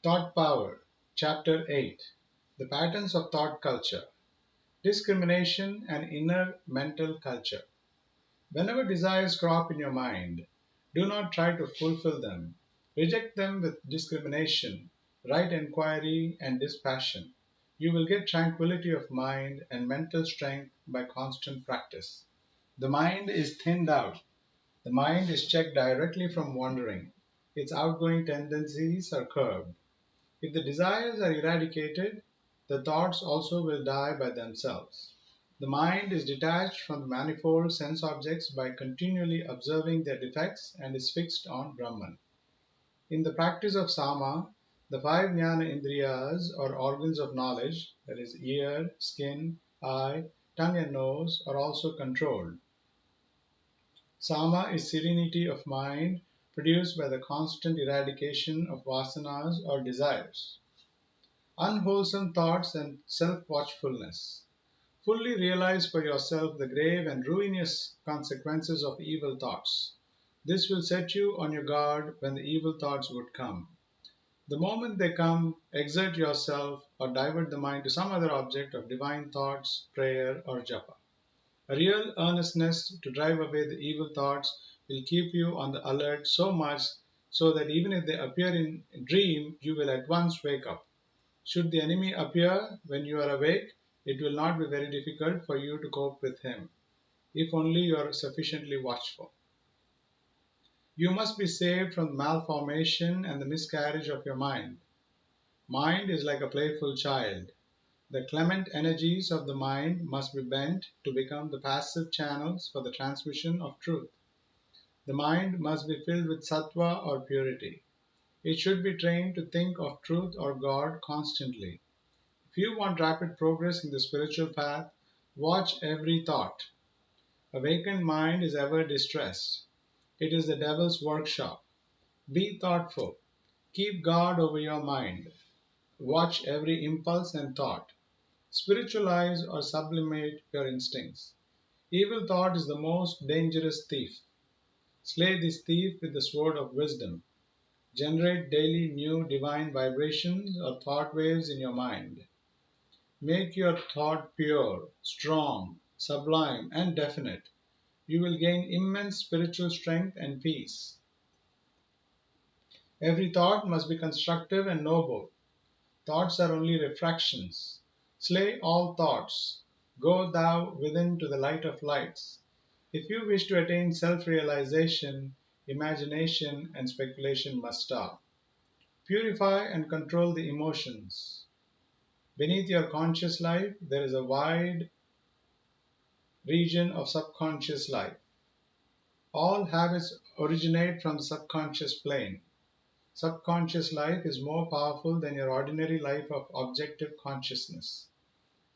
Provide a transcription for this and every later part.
Thought Power, Chapter 8, The Patterns of Thought Culture, Discrimination and Inner Mental Culture. Whenever desires crop in your mind, do not try to fulfill them. Reject them with discrimination, right inquiry, and dispassion. You will get tranquility of mind and mental strength by constant practice. The mind is thinned out. The mind is checked directly from wandering. Its outgoing tendencies are curbed. If the desires are eradicated, the thoughts also will die by themselves. The mind is detached from the manifold sense objects by continually observing their defects and is fixed on Brahman. In the practice of Sama, the five jnana indriyas or organs of knowledge, that is, ear, skin, eye, tongue, and nose, are also controlled. Sama is serenity of mind produced by the constant eradication of vasanas or desires. Unwholesome thoughts and self-watchfulness. Fully realize for yourself the grave and ruinous consequences of evil thoughts. This will set you on your guard when the evil thoughts would come. The moment they come, exert yourself or divert the mind to some other object of divine thoughts, prayer, or japa. A real earnestness to drive away the evil thoughts will keep you on the alert so much so that even if they appear in a dream, you will at once wake up. Should the enemy appear when you are awake, it will not be very difficult for you to cope with him, if only you are sufficiently watchful. You must be saved from the malformation and the miscarriage of your mind. Mind is like a playful child. The clement energies of the mind must be bent to become the passive channels for the transmission of truth. The mind must be filled with sattva or purity. It should be trained to think of truth or God constantly. If you want rapid progress in the spiritual path, watch every thought. Awakened mind is ever distressed. It is the devil's workshop. Be thoughtful. Keep guard over your mind. Watch every impulse and thought. Spiritualize or sublimate your instincts. Evil thought is the most dangerous thief. Slay this thief with the sword of wisdom. Generate daily new divine vibrations or thought waves in your mind. Make your thought pure, strong, sublime, and definite. You will gain immense spiritual strength and peace. Every thought must be constructive and noble. Thoughts are only refractions. Slay all thoughts. Go thou within to the light of lights. If you wish to attain self realization, imagination and speculation must stop. Purify and control the emotions. Beneath your conscious life, there is a wide region of subconscious life. All habits originate from the subconscious plane. Subconscious life is more powerful than your ordinary life of objective consciousness.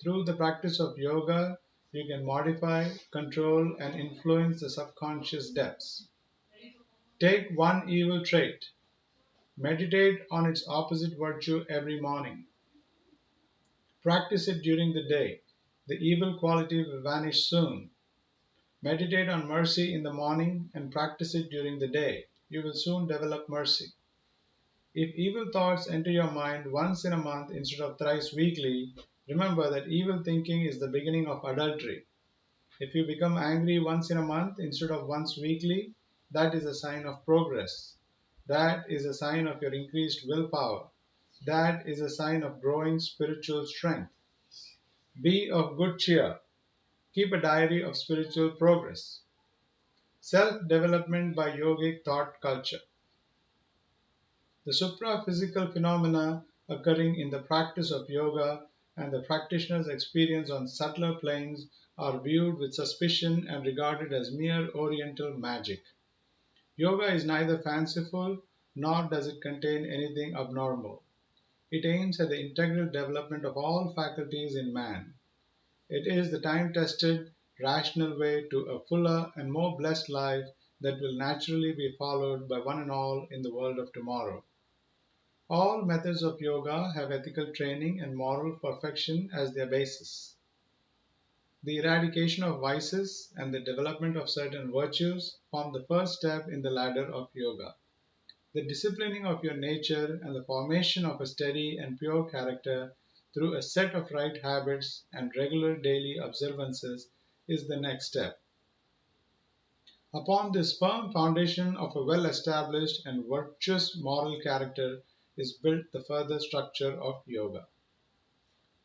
Through the practice of yoga, you can modify, control, and influence the subconscious depths. Take one evil trait. Meditate on its opposite virtue every morning. Practice it during the day. The evil quality will vanish soon. Meditate on mercy in the morning and practice it during the day. You will soon develop mercy. If evil thoughts enter your mind once in a month instead of thrice weekly, remember that evil thinking is the beginning of adultery. If you become angry once in a month instead of once weekly, that is a sign of progress. That is a sign of your increased willpower. That is a sign of growing spiritual strength. Be of good cheer. Keep a diary of spiritual progress. Self-development by yogic thought culture. The supra-physical phenomena occurring in the practice of yoga and the practitioner's experience on subtler planes are viewed with suspicion and regarded as mere oriental magic. Yoga is neither fanciful nor does it contain anything abnormal. It aims at the integral development of all faculties in man. It is the time-tested, rational way to a fuller and more blessed life that will naturally be followed by one and all in the world of tomorrow. All methods of yoga have ethical training and moral perfection as their basis. The eradication of vices and the development of certain virtues form the first step in the ladder of yoga. The disciplining of your nature and the formation of a steady and pure character through a set of right habits and regular daily observances is the next step. Upon this firm foundation of a well established and virtuous moral character is built the further structure of yoga.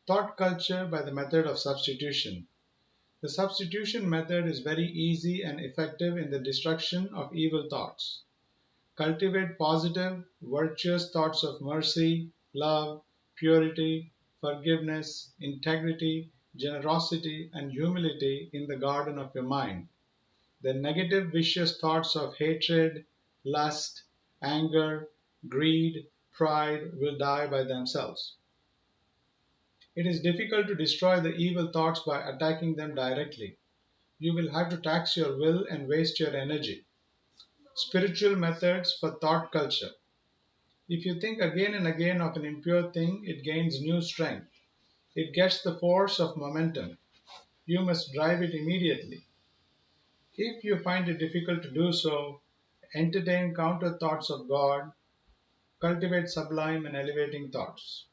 Thought culture by the method of substitution. The substitution method is very easy and effective in the destruction of evil thoughts. Cultivate positive, virtuous thoughts of mercy, love, purity, forgiveness, integrity, generosity, and humility in the garden of your mind. The negative, vicious thoughts of hatred, lust, anger, greed, pride will die by themselves. It is difficult to destroy the evil thoughts by attacking them directly. You will have to tax your will and waste your energy. Spiritual methods for thought culture. If you think again and again of an impure thing, it gains new strength. It gets the force of momentum. You must drive it immediately. If you find it difficult to do so, entertain counter thoughts of God, cultivate sublime and elevating thoughts.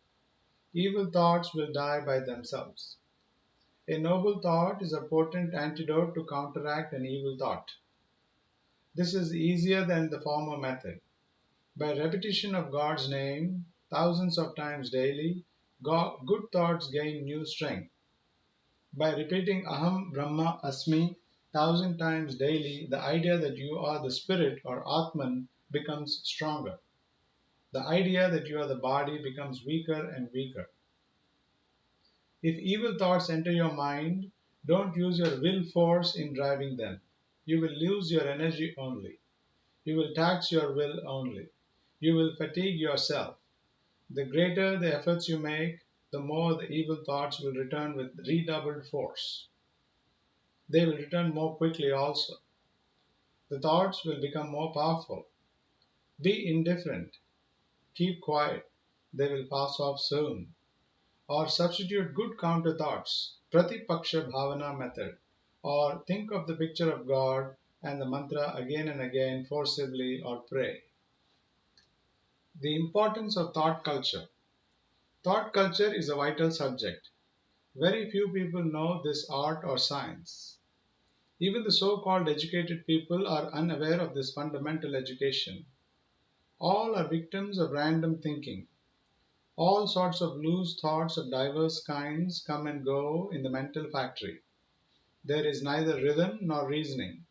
Evil thoughts will die by themselves. A noble thought is a potent antidote to counteract an evil thought. This is easier than the former method. By repetition of God's name thousands of times daily, good thoughts gain new strength. By repeating Aham Brahma Asmi thousand times daily, the idea that you are the spirit or Atman becomes stronger. The idea that you are the body becomes weaker and weaker. If evil thoughts enter your mind, don't use your will force in driving them. You will lose your energy only. You will tax your will only. You will fatigue yourself. The greater the efforts you make, the more the evil thoughts will return with redoubled force. They will return more quickly also. The thoughts will become more powerful. Be indifferent. Keep quiet. They will pass off soon. Or substitute good counter thoughts, Pratipaksha Bhavana method. Or think of the picture of God and the mantra again and again forcibly or pray. The importance of thought culture. Thought culture is a vital subject. Very few people know this art or science. Even the so called educated people are unaware of this fundamental education. All are victims of random thinking. All sorts of loose thoughts of diverse kinds come and go in the mental factory. There is neither rhythm nor reasoning.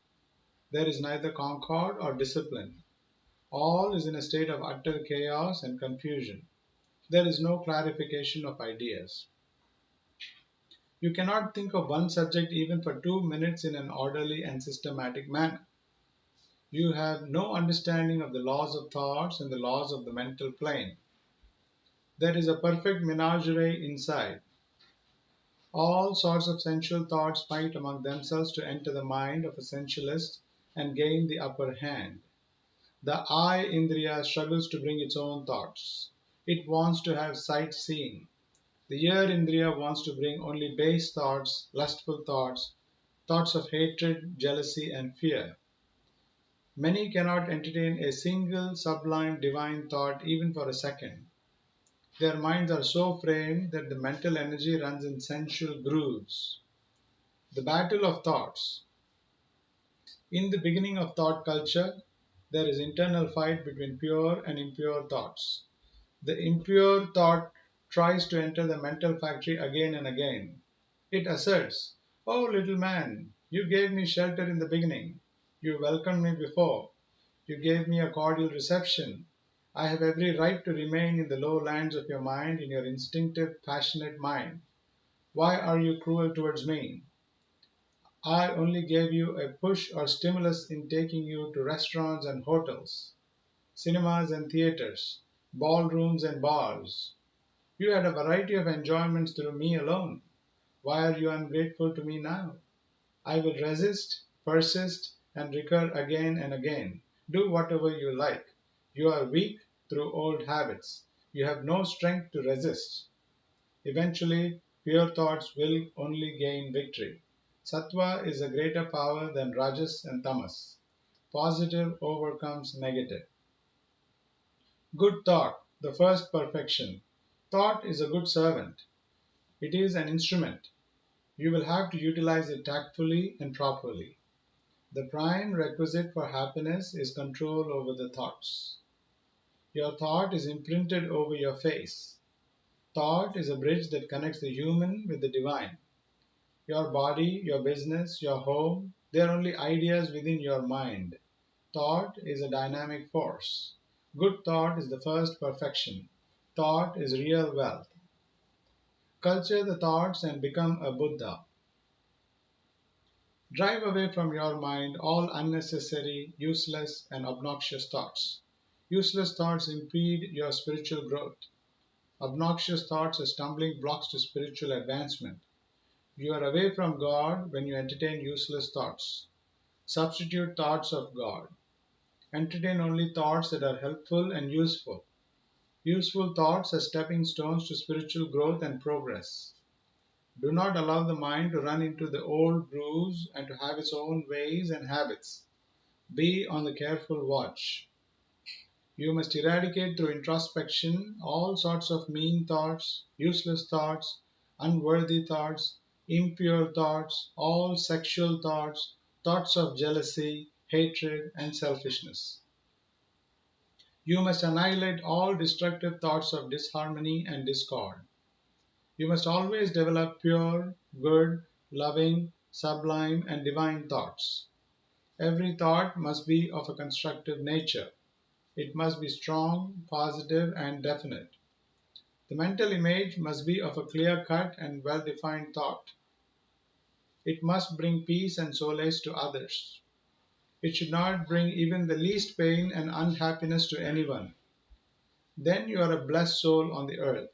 There is neither concord or discipline. All is in a state of utter chaos and confusion. There is no clarification of ideas. You cannot think of one subject even for 2 minutes in an orderly and systematic manner. You have no understanding of the laws of thoughts and the laws of the mental plane. There is a perfect menagerie inside. All sorts of sensual thoughts fight among themselves to enter the mind of a sensualist and gain the upper hand. The eye indriya struggles to bring its own thoughts. It wants to have sight seeing. The ear indriya wants to bring only base thoughts, lustful thoughts, thoughts of hatred, jealousy, and fear. Many cannot entertain a single sublime divine thought even for a second. Their minds are so framed that the mental energy runs in sensual grooves. The battle of thoughts. In the beginning of thought culture, there is internal fight between pure and impure thoughts. The impure thought tries to enter the mental factory again and again. It asserts, "Oh, little man, you gave me shelter in the beginning. You welcomed me before. You gave me a cordial reception. I have every right to remain in the low lands of your mind, in your instinctive, passionate mind. Why are you cruel towards me? I only gave you a push or stimulus in taking you to restaurants and hotels, cinemas and theaters, ballrooms and bars. You had a variety of enjoyments through me alone. Why are you ungrateful to me now? I will resist, persist, and recur again and again. Do whatever you like. You are weak through old habits. You have no strength to resist. Eventually, pure thoughts will only gain victory. Sattva is a greater power than Rajas and Tamas. Positive overcomes negative. Good thought, the first perfection. Thought is a good servant. It is an instrument. You will have to utilize it tactfully and properly. The prime requisite for happiness is control over the thoughts. Your thought is imprinted over your face. Thought is a bridge that connects the human with the divine. Your body, your business, your home, they are only ideas within your mind. Thought is a dynamic force. Good thought is the first perfection. Thought is real wealth. Culture the thoughts and become a Buddha. Drive away from your mind all unnecessary, useless, and obnoxious thoughts. Useless thoughts impede your spiritual growth. Obnoxious thoughts are stumbling blocks to spiritual advancement. You are away from God when you entertain useless thoughts. Substitute thoughts of God. Entertain only thoughts that are helpful and useful. Useful thoughts are stepping stones to spiritual growth and progress. Do not allow the mind to run into the old grooves and to have its own ways and habits. Be on the careful watch. You must eradicate through introspection all sorts of mean thoughts, useless thoughts, unworthy thoughts, impure thoughts, all sexual thoughts, thoughts of jealousy, hatred, and selfishness. You must annihilate all destructive thoughts of disharmony and discord. You must always develop pure, good, loving, sublime, and divine thoughts. Every thought must be of a constructive nature. It must be strong, positive, and definite. The mental image must be of a clear cut and well defined thought. It must bring peace and solace to others. It should not bring even the least pain and unhappiness to anyone. Then you are a blessed soul on the earth.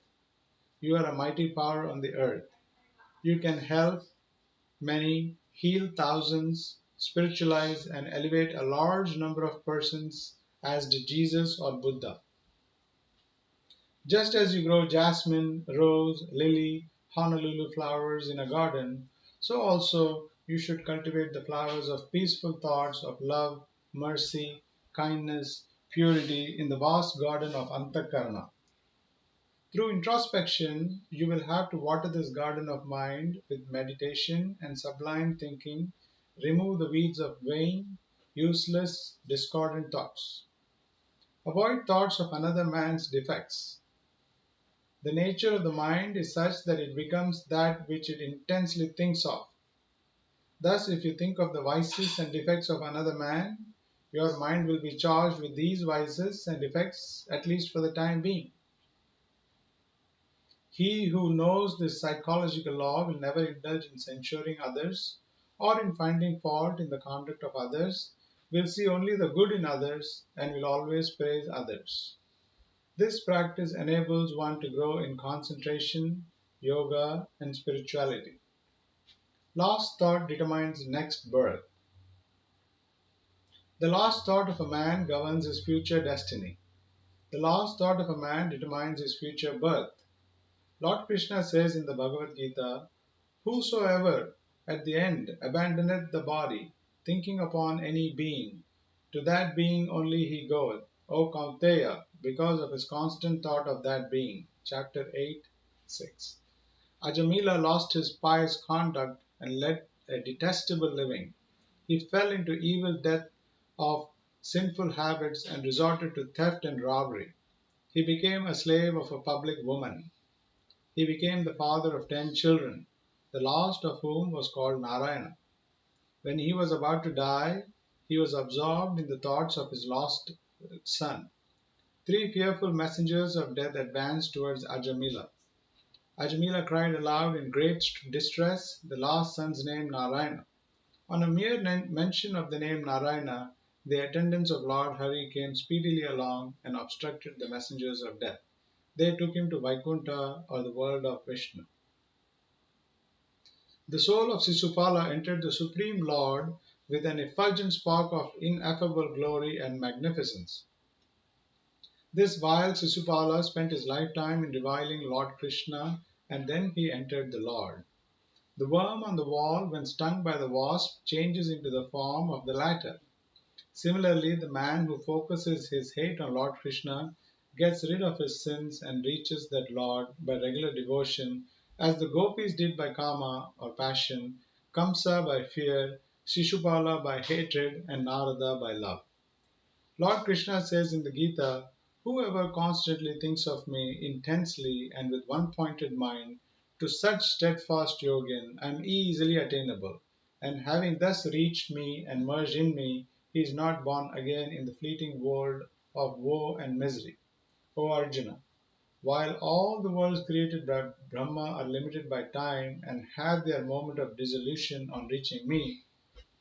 You are a mighty power on the earth. You can help many, heal thousands, spiritualize and elevate a large number of persons as did Jesus or Buddha. Just as you grow jasmine, rose, lily, Honolulu flowers in a garden, so also you should cultivate the flowers of peaceful thoughts of love, mercy, kindness, purity in the vast garden of Antakarna. Through introspection, you will have to water this garden of mind with meditation and sublime thinking, remove the weeds of vain, useless, discordant thoughts. Avoid thoughts of another man's defects. The nature of the mind is such that it becomes that which it intensely thinks of. Thus, if you think of the vices and defects of another man, your mind will be charged with these vices and defects, at least for the time being. He who knows this psychological law will never indulge in censuring others or in finding fault in the conduct of others, will see only the good in others, and will always praise others. This practice enables one to grow in concentration, yoga, and spirituality. Last thought determines next birth. The last thought of a man governs his future destiny. The last thought of a man determines his future birth. Lord Krishna says in the Bhagavad Gita, "Whosoever at the end abandoneth the body, thinking upon any being, to that being only he goeth, O Kaunteya, because of his constant thought of that being." Chapter 8, 6. Ajamila lost his pious conduct and led a detestable living. He fell into evil death of sinful habits and resorted to theft and robbery. He became a slave of a public woman. He became the father of 10 children, the last of whom was called Narayana. When he was about to die, he was absorbed in the thoughts of his lost son. 3 fearful messengers of death advanced towards Ajamila. Ajamila cried aloud in great distress the last son's name Narayana. On a mere mention of the name Narayana, the attendants of Lord Hari came speedily along and obstructed the messengers of death. They took him to Vaikuntha, or the world of Vishnu. The soul of Sisupala entered the Supreme Lord with an effulgent spark of ineffable glory and magnificence. This vile Sisupala spent his lifetime in reviling Lord Krishna, and then he entered the Lord. The worm on the wall, when stung by the wasp, changes into the form of the latter. Similarly, the man who focuses his hate on Lord Krishna gets rid of his sins and reaches that Lord by regular devotion, as the gopis did by kama or passion, Kamsa by fear, Shishupala by hatred, and Narada by love. Lord Krishna says in the Gita, "Whoever constantly thinks of me intensely and with one pointed mind, to such steadfast yogin I am easily attainable, and having thus reached me and merged in me, he is not born again in the fleeting world of woe and misery." O Arjuna, while all the worlds created by Brahma are limited by time and have their moment of dissolution on reaching me,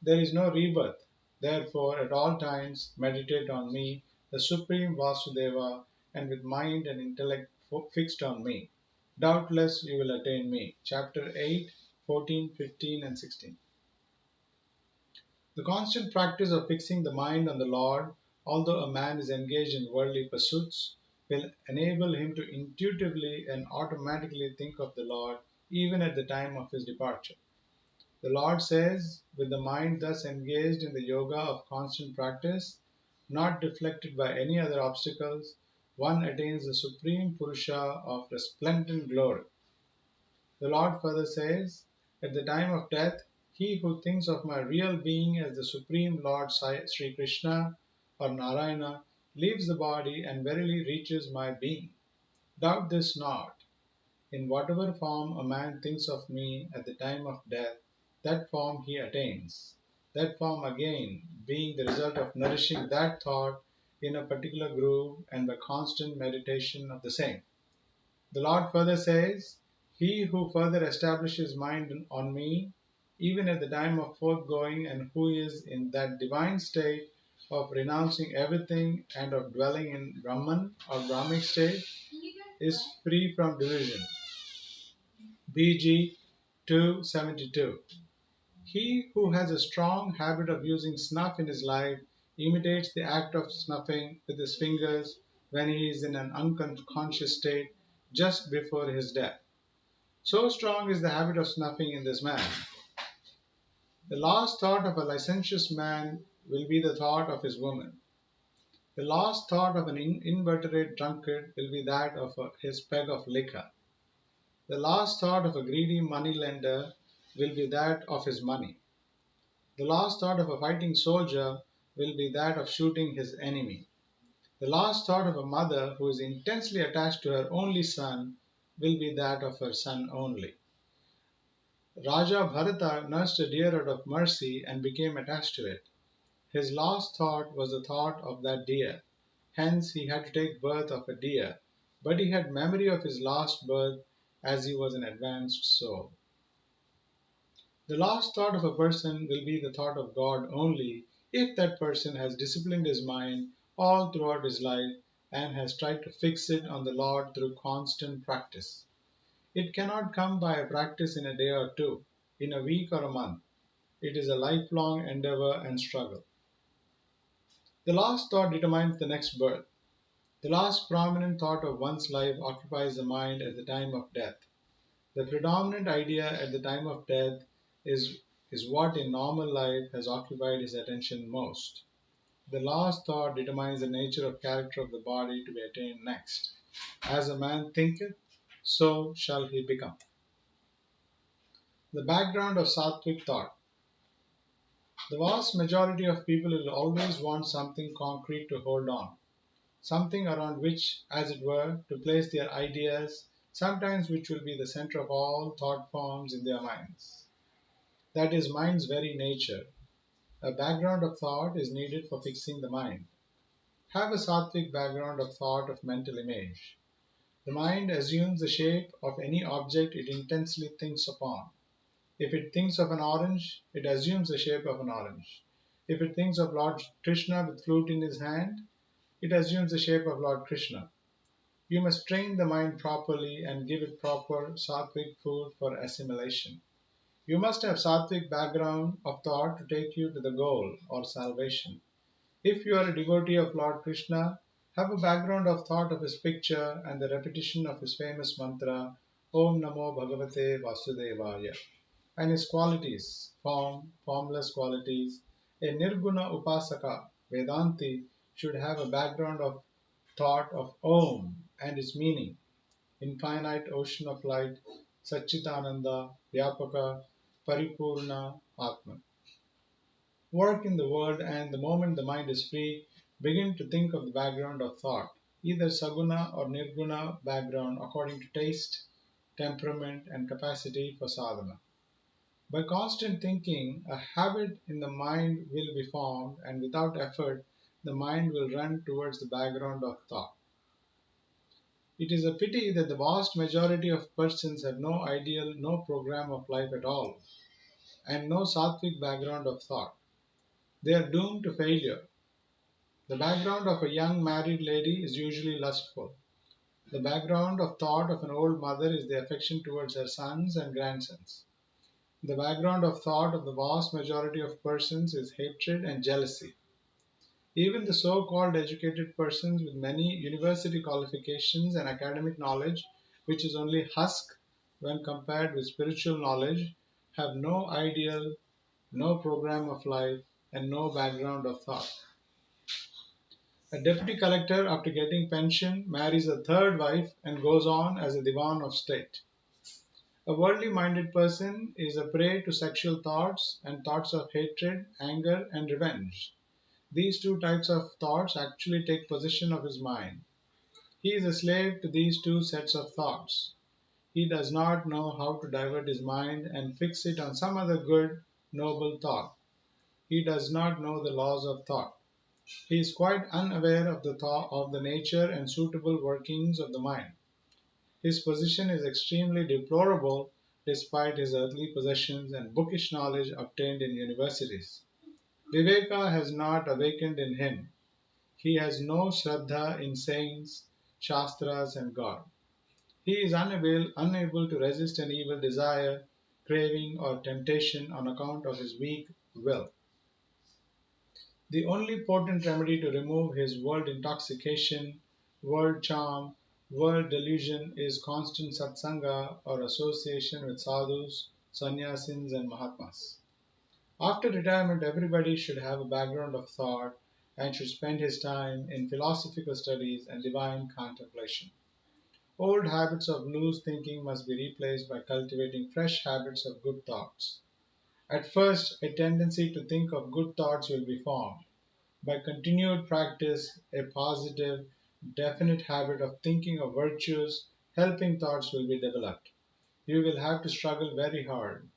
there is no rebirth. Therefore, at all times, meditate on me, the Supreme Vasudeva, and with mind and intellect fixed on me. Doubtless you will attain me. Chapter 8, 14, 15, and 16. The constant practice of fixing the mind on the Lord, although a man is engaged in worldly pursuits, will enable him to intuitively and automatically think of the Lord even at the time of his departure. The Lord says, with the mind thus engaged in the yoga of constant practice, not deflected by any other obstacles, one attains the supreme Purusha of resplendent glory. The Lord further says, at the time of death, he who thinks of my real being as the Supreme Lord Sri Krishna or Narayana leaves the body and verily reaches my being. Doubt this not. In whatever form a man thinks of me at the time of death, that form he attains. That form again being the result of nourishing that thought in a particular groove and by constant meditation of the same. The Lord further says, "He who further establishes mind on me, even at the time of foregoing, and who is in that divine state of renouncing everything and of dwelling in Brahman or Brahmic state, is free from delusion." BG 272. He who has a strong habit of using snuff in his life imitates the act of snuffing with his fingers when he is in an unconscious state just before his death. So strong is the habit of snuffing in this man. The last thought of a licentious man will be the thought of his woman. The last thought of an inveterate drunkard will be that of his peg of liquor. The last thought of a greedy money-lender will be that of his money. The last thought of a fighting soldier will be that of shooting his enemy. The last thought of a mother who is intensely attached to her only son will be that of her son only. Raja Bharata nursed a deer out of mercy and became attached to it. His last thought was the thought of that deer. Hence he had to take birth of a deer, but he had memory of his last birth as he was an advanced soul. The last thought of a person will be the thought of God only if that person has disciplined his mind all throughout his life and has tried to fix it on the Lord through constant practice. It cannot come by a practice in a day or two, in a week or a month. It is a lifelong endeavor and struggle. The last thought determines the next birth. The last prominent thought of one's life occupies the mind at the time of death. The predominant idea at the time of death is, is what in normal life has occupied his attention most. The last thought determines the nature of character of the body to be attained next. As a man thinketh, so shall he become. The background of Sattvic thought. The vast majority of people will always want something concrete to hold on, something around which, as it were, to place their ideas, sometimes which will be the center of all thought forms in their minds. That is mind's very nature. A background of thought is needed for fixing the mind. Have a sattvic background of thought of mental image. The mind assumes the shape of any object it intensely thinks upon. If it thinks of an orange, it assumes the shape of an orange. If it thinks of Lord Krishna with flute in his hand, it assumes the shape of Lord Krishna. You must train the mind properly and give it proper sattvic food for assimilation. You must have sattvic background of thought to take you to the goal or salvation. If you are a devotee of Lord Krishna, have a background of thought of his picture and the repetition of his famous mantra Om Namo Bhagavate Vasudevaya and his qualities, formless qualities. A Nirguna Upasaka, Vedanti, should have a background of thought of Om and its meaning, infinite ocean of light, Satchitananda, Vyapaka, Paripurna, Atman. Work in the world, and the moment the mind is free, begin to think of the background of thought, either saguna or nirguna background according to taste, temperament, and capacity for sadhana. By constant thinking, a habit in the mind will be formed, and without effort, the mind will run towards the background of thought. It is a pity that the vast majority of persons have no ideal, no program of life at all, and no sattvic background of thought. They are doomed to failure. The background of a young married lady is usually lustful. The background of thought of an old mother is the affection towards her sons and grandsons. The background of thought of the vast majority of persons is hatred and jealousy. Even the so called educated persons with many university qualifications and academic knowledge, which is only husk when compared with spiritual knowledge, have no ideal, no program of life, and no background of thought. A deputy collector, after getting pension, marries a third wife and goes on as a divan of state. A worldly minded person is a prey to sexual thoughts and thoughts of hatred, anger, and revenge. These two types of thoughts actually take possession of his mind. He is a slave to these two sets of thoughts. He does not know how to divert his mind and fix it on some other good, noble thought. He does not know the laws of thought. He is quite unaware of the thought of the nature and suitable workings of the mind. His position is extremely deplorable despite his earthly possessions and bookish knowledge obtained in universities. Viveka has not awakened in him. He has no shraddha in saints, shastras, and God. He is unable to resist an evil desire, craving, or temptation on account of his weak will. The only potent remedy to remove his world intoxication, world charm, world delusion is constant satsanga or association with sadhus, sannyasins, and mahatmas. After retirement, everybody should have a background of thought and should spend his time in philosophical studies and divine contemplation. Old habits of loose thinking must be replaced by cultivating fresh habits of good thoughts. At first, a tendency to think of good thoughts will be formed. By continued practice, a positive, definite habit of thinking of virtues, helping thoughts will be developed. You will have to struggle very hard.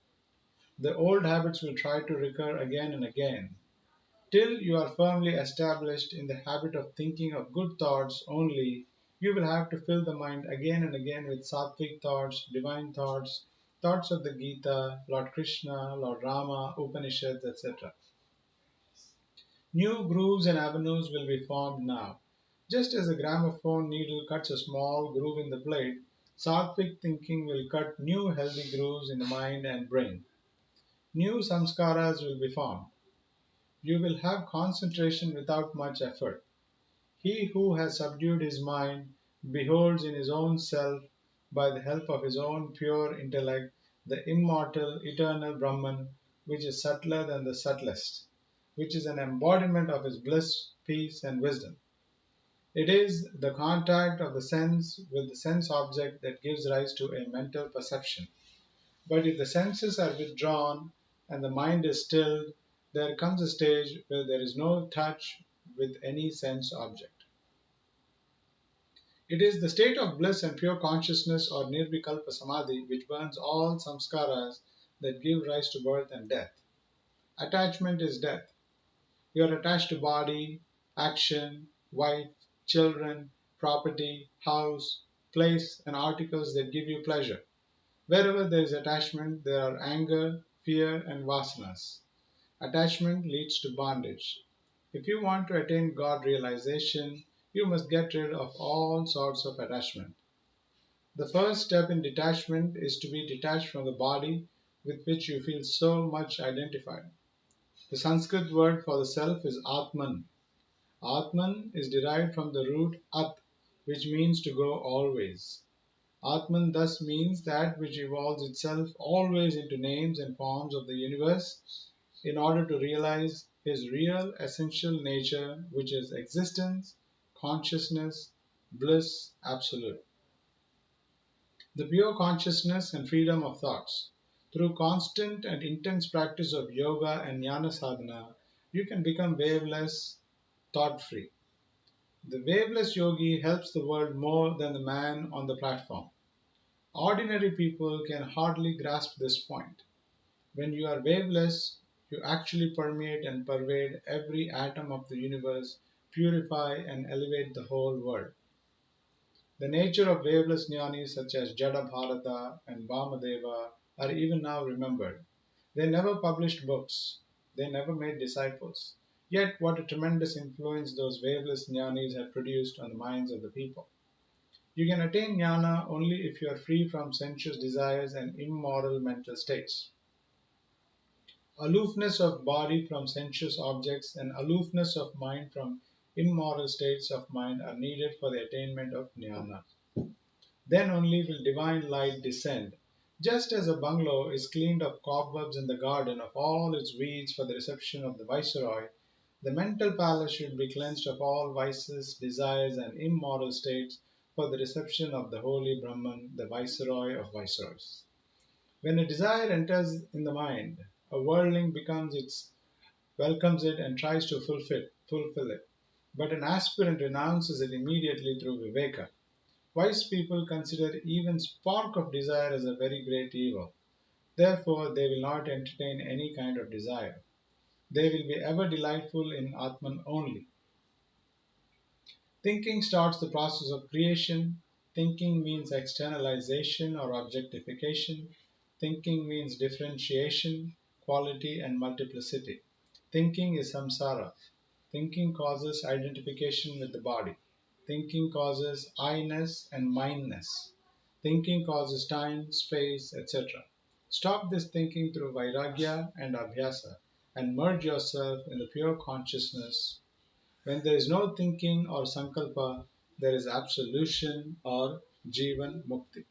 The old habits will try to recur again and again. Till you are firmly established in the habit of thinking of good thoughts only, you will have to fill the mind again and again with sattvic thoughts, divine thoughts, thoughts of the Gita, Lord Krishna, Lord Rama, Upanishads, etc. New grooves and avenues will be formed now. Just as a gramophone needle cuts a small groove in the plate, sattvic thinking will cut new healthy grooves in the mind and brain. New samskaras will be formed. You will have concentration without much effort. He who has subdued his mind beholds in his own self, by the help of his own pure intellect, the immortal, eternal Brahman, which is subtler than the subtlest, which is an embodiment of his bliss, peace, and wisdom. It is the contact of the sense with the sense object that gives rise to a mental perception. But if the senses are withdrawn and the mind is stilled, there comes a stage where there is no touch with any sense object. It is the state of bliss and pure consciousness or nirvikalpa samadhi which burns all samskaras that give rise to birth and death. Attachment is death. You are attached to body, action, wife, children, property, house, place, and articles that give you pleasure. Wherever there is attachment, there are anger, fear, and vasanas. Attachment leads to bondage. If you want to attain God realization, you must get rid of all sorts of attachment. The first step in detachment is to be detached from the body with which you feel so much identified. The Sanskrit word for the self is Atman. Atman is derived from the root At, which means to go always. Atman thus means that which evolves itself always into names and forms of the universe in order to realize his real essential nature, which is existence, consciousness, bliss absolute. The pure consciousness and freedom of thoughts. Through constant and intense practice of yoga and jnana sadhana, you can become waveless, thought free. The waveless yogi helps the world more than the man on the platform. Ordinary people can hardly grasp this point. When you are waveless, you actually permeate and pervade every atom of the universe, purify and elevate the whole world. The nature of waveless jnanis such as Jada Bharata and Vamadeva are even now remembered. They never published books. They never made disciples. Yet what a tremendous influence those waveless jnanis have produced on the minds of the people. You can attain jnana only if you are free from sensuous desires and immoral mental states. Aloofness of body from sensuous objects and aloofness of mind from immoral states of mind are needed for the attainment of jnana. Then only will divine light descend. Just as a bungalow is cleaned of cobwebs and the garden of all its weeds for the reception of the viceroy, the mental palace should be cleansed of all vices, desires, and immoral states for the reception of the holy Brahman, the viceroy of viceroys. When a desire enters in the mind, a worldling welcomes it and tries to fulfill it. But an aspirant renounces it immediately through viveka. Wise people consider even spark of desire as a very great evil. Therefore, they will not entertain any kind of desire. They will be ever delightful in Atman only. Thinking starts the process of creation. Thinking means externalization or objectification. Thinking means differentiation, quality, and multiplicity. Thinking is samsara. Thinking causes identification with the body. Thinking causes I-ness and mindness. Thinking causes time, space, etc. Stop this thinking through vairagya and abhyasa and merge yourself in the pure consciousness. When there is no thinking or sankalpa, there is absolution or jivan mukti.